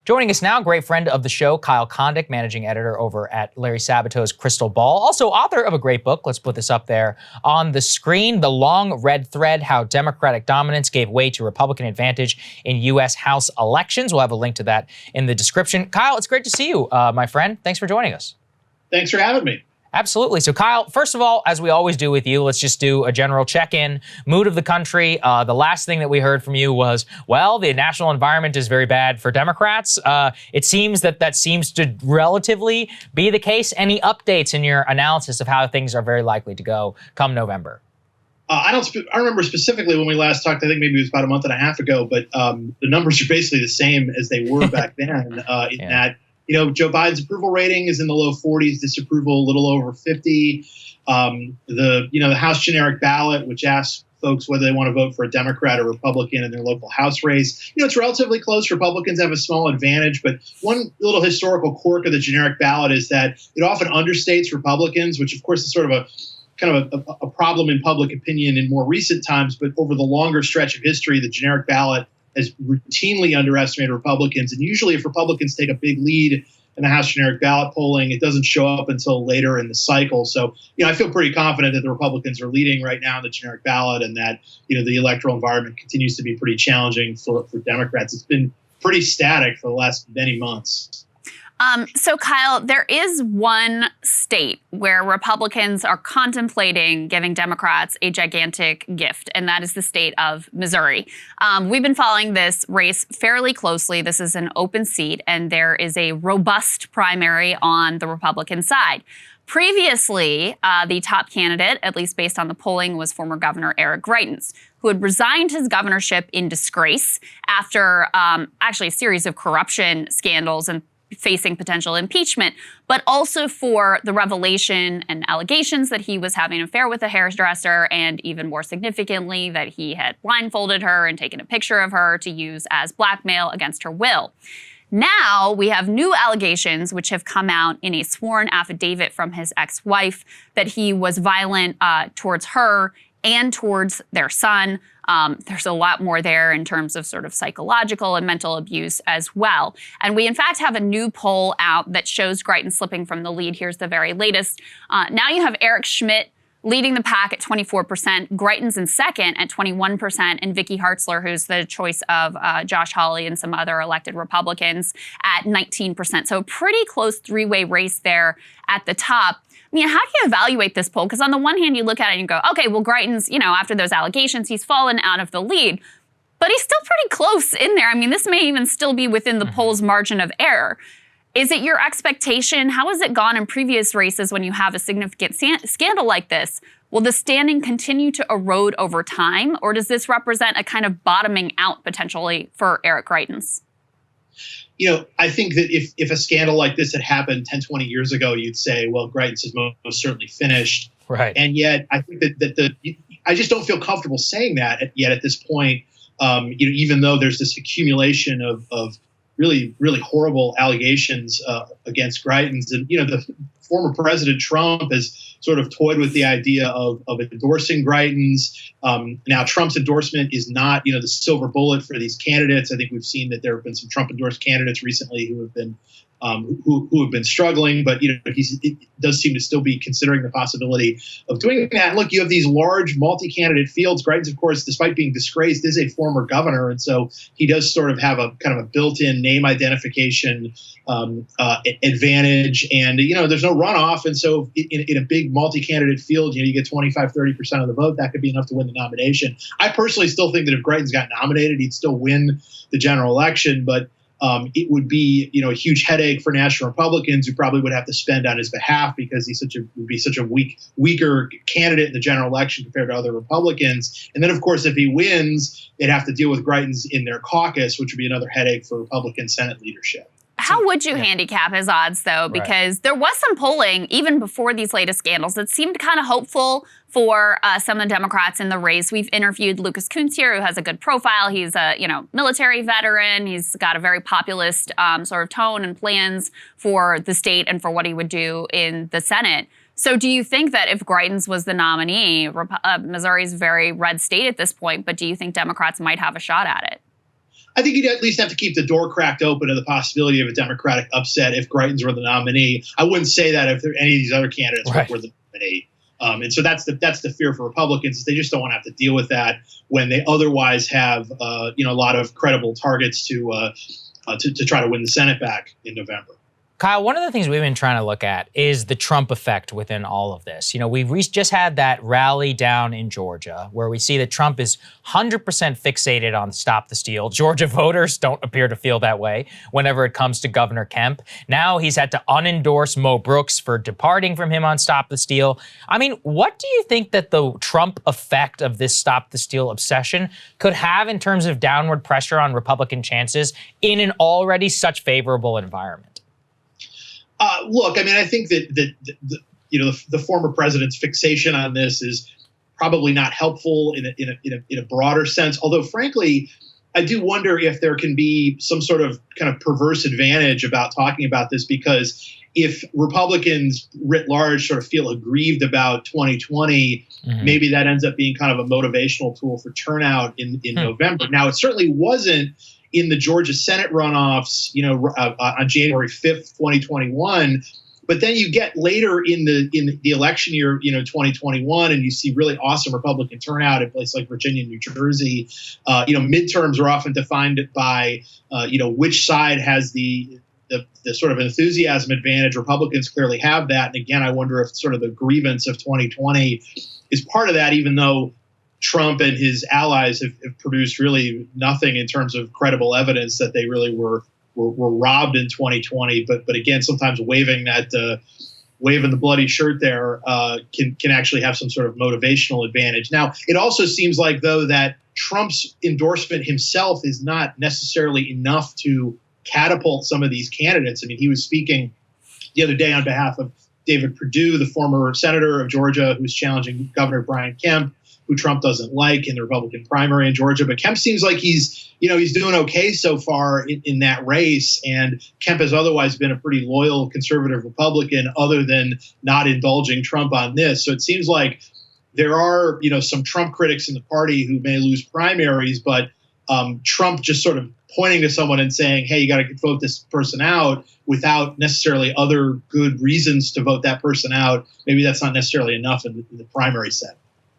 Joining us now, great friend of the show, Kyle Kondik, managing editor over at Larry Sabato's Crystal Ball. Also author of a great book. Let's put this up there on the screen. The Long Red Thread, How Democratic Dominance Gave Way to Republican Advantage in U.S. House Elections. We'll have a link to that in the description. Kyle, it's great to see you, my friend. Thanks for joining us. Thanks for having me. Absolutely. So, Kyle, first of all, as we always do with you, let's just do a general check-in, mood of the country. The last thing that we heard from you was, well, the national environment is very bad for Democrats. It seems that seems to relatively be the case. Any updates in your analysis of how things are very likely to go come November? I remember specifically when we last talked. I think maybe it was about a month and a half ago, but the numbers are basically the same as they were back then. That. Joe Biden's approval rating is in the low 40s, disapproval a little over 50. The House generic ballot, which asks folks whether they want to vote for a Democrat or Republican in their local House race, it's relatively close. Republicans have a small advantage, but one little historical quirk of the generic ballot is that it often understates Republicans, which of course is sort of a problem in public opinion in more recent times. But over the longer stretch of history, the generic ballot has routinely underestimated Republicans. And usually if Republicans take a big lead in the House generic ballot polling, it doesn't show up until later in the cycle. So, I feel pretty confident that the Republicans are leading right now in the generic ballot and that, the electoral environment continues to be pretty challenging for Democrats. It's been pretty static for the last many months. So, Kyle, there is one state where Republicans are contemplating giving Democrats a gigantic gift, and that is the state of Missouri. We've been following this race fairly closely. This is an open seat, and there is a robust primary on the Republican side. Previously, the top candidate, at least based on the polling, was former Governor Eric Greitens, who had resigned his governorship in disgrace after actually a series of corruption scandals and facing potential impeachment, but also for the revelation and allegations that he was having an affair with a hairdresser, and even more significantly, that he had blindfolded her and taken a picture of her to use as blackmail against her will. Now we have new allegations which have come out in a sworn affidavit from his ex-wife that he was violent towards her and towards their son. There's a lot more there in terms of sort of psychological and mental abuse as well. And we, in fact, have a new poll out that shows Greitens slipping from the lead. Here's the very latest. Now you have Eric Schmidt leading the pack at 24%, Greitens in second at 21%, and Vicky Hartzler, who's the choice of Josh Hawley and some other elected Republicans, at 19%. So a pretty close three-way race there at the top. I mean, how do you evaluate this poll? Because on the one hand, you look at it and you go, okay, well, Greitens, after those allegations, he's fallen out of the lead. But he's still pretty close in there. I mean, this may even still be within the poll's margin of error. Is it your expectation? How has it gone in previous races when you have a significant scandal like this? Will the standing continue to erode over time? Or does this represent a kind of bottoming out potentially for Eric Greitens? I think that if a scandal like this had happened 10, 20 years ago, you'd say, well, Greitens is most certainly finished. Right. And yet I think that I just don't feel comfortable saying that yet at this point, even though there's this accumulation of really, really horrible allegations against Greitens. And, the former President Trump has sort of toyed with the idea of endorsing Greitens. Now, Trump's endorsement is not, the silver bullet for these candidates. I think we've seen that there have been some Trump-endorsed candidates recently who have been who have been struggling, but it does seem to still be considering the possibility of doing that. Look, you have these large multi-candidate fields. Greitens, of course, despite being disgraced, is a former governor, and so he does sort of have a kind of a built-in name identification advantage. And there's no runoff, and so in a big multi-candidate field, you get 25-30% of the vote. That could be enough to win the nomination. I personally still think that if Greitens got nominated, he'd still win the general election, but it would be, a huge headache for national Republicans who probably would have to spend on his behalf because would be such a weaker candidate in the general election compared to other Republicans. And then, of course, if he wins, they'd have to deal with Greitens in their caucus, which would be another headache for Republican Senate leadership. How would you handicap his odds, though? Because there was some polling, even before these latest scandals, that seemed kind of hopeful for some of the Democrats in the race. We've interviewed Lucas Kuntz here, who has a good profile. He's a military veteran. He's got a very populist sort of tone and plans for the state and for what he would do in the Senate. So do you think that if Greitens was the nominee, Missouri's a very red state at this point, but do you think Democrats might have a shot at it? I think you'd at least have to keep the door cracked open to the possibility of a Democratic upset if Greitens were the nominee. I wouldn't say that if any of these other candidates were the nominee. And so that's the fear for Republicans, is they just don't want to have to deal with that when they otherwise have a lot of credible targets to try to win the Senate back in November. Kyle, one of the things we've been trying to look at is the Trump effect within all of this. We've just had that rally down in Georgia where we see that Trump is 100% fixated on Stop the Steal. Georgia voters don't appear to feel that way whenever it comes to Governor Kemp. Now he's had to unendorse Mo Brooks for departing from him on Stop the Steal. I mean, what do you think that the Trump effect of this Stop the Steal obsession could have in terms of downward pressure on Republican chances in an already such favorable environment? Look, I mean, I think that the former president's fixation on this is probably not helpful in a broader sense. Although, frankly, I do wonder if there can be some sort of kind of perverse advantage about talking about this, because if Republicans writ large sort of feel aggrieved about 2020, maybe that ends up being kind of a motivational tool for turnout in November. Now, it certainly wasn't in the Georgia Senate runoffs, on January 5th, 2021. But then you get later in the election year, 2021, and you see really awesome Republican turnout in places like Virginia and New Jersey. Midterms are often defined by, which side has the sort of enthusiasm advantage. Republicans clearly have that. And again, I wonder if sort of the grievance of 2020 is part of that, even though Trump and his allies have produced really nothing in terms of credible evidence that they really were robbed in 2020. But again, sometimes waving the bloody shirt there can actually have some sort of motivational advantage. Now, it also seems like, though, that Trump's endorsement himself is not necessarily enough to catapult some of these candidates. I mean, he was speaking the other day on behalf of David Perdue, the former senator of Georgia, who's challenging Governor Brian Kemp, who Trump doesn't like in the Republican primary in Georgia. But Kemp seems like he's doing okay so far in that race. And Kemp has otherwise been a pretty loyal conservative Republican, other than not indulging Trump on this. So it seems like there are, some Trump critics in the party who may lose primaries, but Trump just sort of pointing to someone and saying, hey, you got to vote this person out, without necessarily other good reasons to vote that person out. Maybe that's not necessarily enough in the primary set.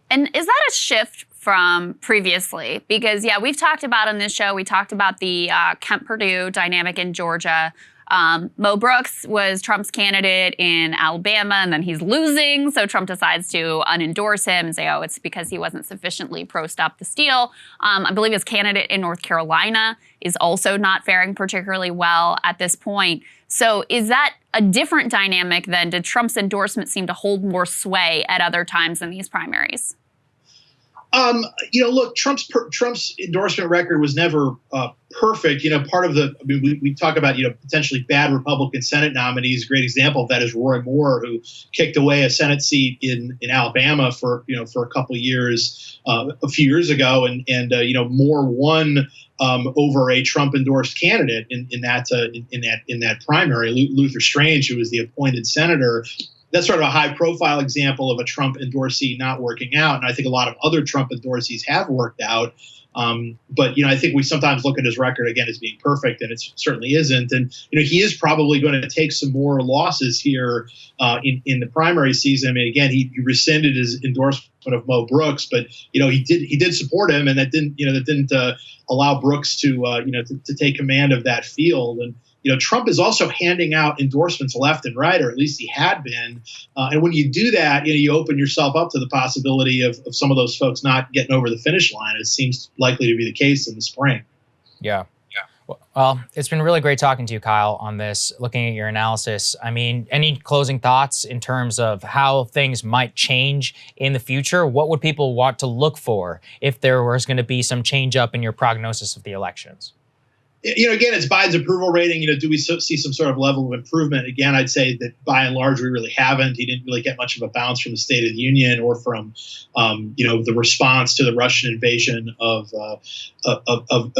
And is that a shift from previously? Because, we've talked about on this show, we talked about the Kemp-Perdue dynamic in Georgia. Mo Brooks was Trump's candidate in Alabama, and then he's losing. So Trump decides to unendorse him and say, it's because he wasn't sufficiently pro-Stop the Steal. I believe his candidate in North Carolina is also not faring particularly well at this point. So is that a different dynamic than did Trump's endorsement seem to hold more sway at other times in these primaries? Look, Trump's endorsement record was never perfect. Part of we talk about, potentially bad Republican Senate nominees. A great example of that is Roy Moore, who kicked away a Senate seat in Alabama for a couple of years, a few years ago. And Moore won over a Trump endorsed candidate in that primary, Luther Strange, who was the appointed senator. That's sort of a high-profile example of a Trump endorsee not working out, and I think a lot of other Trump endorsees have worked out. But I think we sometimes look at his record again as being perfect, and it certainly isn't. And he is probably going to take some more losses here in the primary season. I mean, again, he rescinded his endorsement of Mo Brooks, but he did support him, and that didn't allow Brooks to take command of that field. And Trump is also handing out endorsements left and right, or at least he had been. And when you do that, you open yourself up to the possibility of some of those folks not getting over the finish line. It seems likely to be the case in the spring. Yeah. Well, it's been really great talking to you, Kyle, on this, looking at your analysis. I mean, any closing thoughts in terms of how things might change in the future? What would people want to look for if there was going to be some change up in your prognosis of the elections? Again, it's Biden's approval rating. Do we see some sort of level of improvement? Again, I'd say that by and large, we really haven't. He didn't really get much of a bounce from the State of the Union or from, the response to the Russian invasion of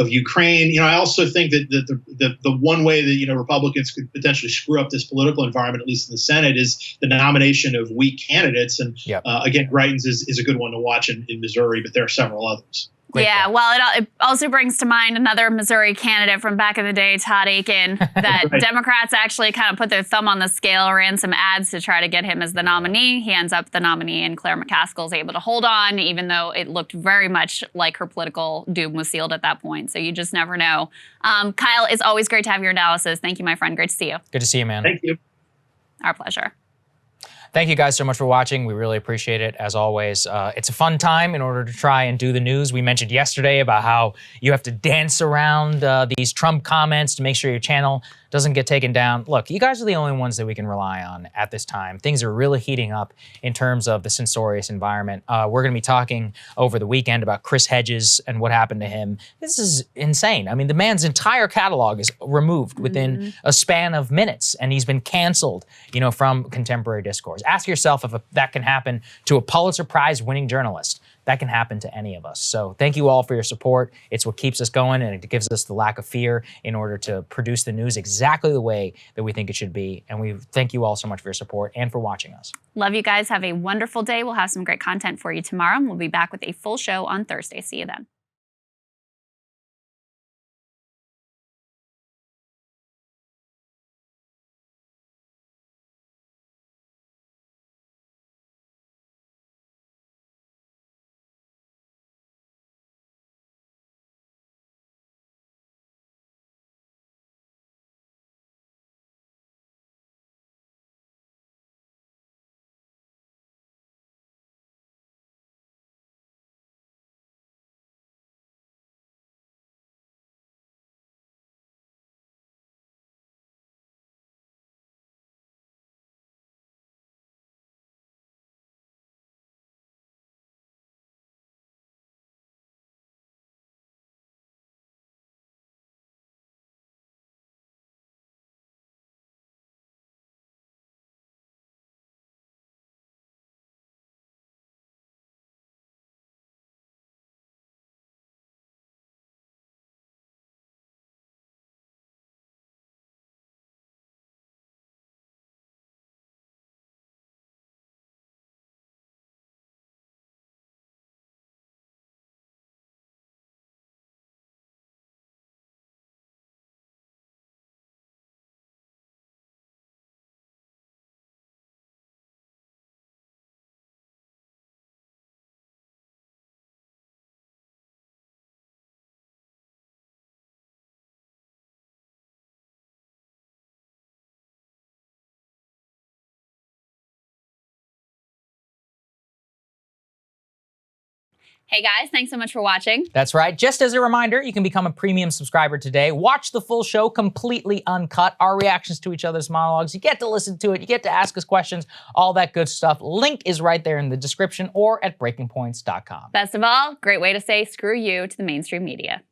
Ukraine. I also think that the one way that, Republicans could potentially screw up this political environment, at least in the Senate, is the nomination of weak candidates. And again, Greitens is a good one to watch in Missouri, but there are several others. Yeah, well, it also brings to mind another Missouri candidate from back in the day, Todd Aiken, that Right. Democrats actually kind of put their thumb on the scale, ran some ads to try to get him as the nominee. He ends up the nominee, and Claire McCaskill's able to hold on, even though it looked very much like her political doom was sealed at that point. So you just never know. Kyle, it's always great to have your analysis. Thank you, my friend. Great to see you. Good to see you, man. Thank you. Our pleasure. Thank you guys so much for watching. We really appreciate it, as always. It's a fun time in order to try and do the news. We mentioned yesterday about how you have to dance around these Trump comments to make sure your channel doesn't get taken down. Look, you guys are the only ones that we can rely on at this time. Things are really heating up in terms of the censorious environment. We're going to be talking over the weekend about Chris Hedges and what happened to him. This is insane. I mean, the man's entire catalog is removed within a span of minutes, and he's been canceled, from contemporary discourse. Ask yourself if that can happen to a Pulitzer Prize winning journalist. That can happen to any of us. So thank you all for your support. It's what keeps us going, and it gives us the lack of fear in order to produce the news exactly the way that we think it should be. And we thank you all so much for your support and for watching us. Love you guys. Have a wonderful day. We'll have some great content for you tomorrow, and we'll be back with a full show on Thursday. See you then. Hey guys, thanks so much for watching. That's right. Just as a reminder, you can become a premium subscriber today. Watch the full show completely uncut, our reactions to each other's monologues. You get to listen to it. You get to ask us questions, all that good stuff. Link is right there in the description or at breakingpoints.com. Best of all, great way to say screw you to the mainstream media.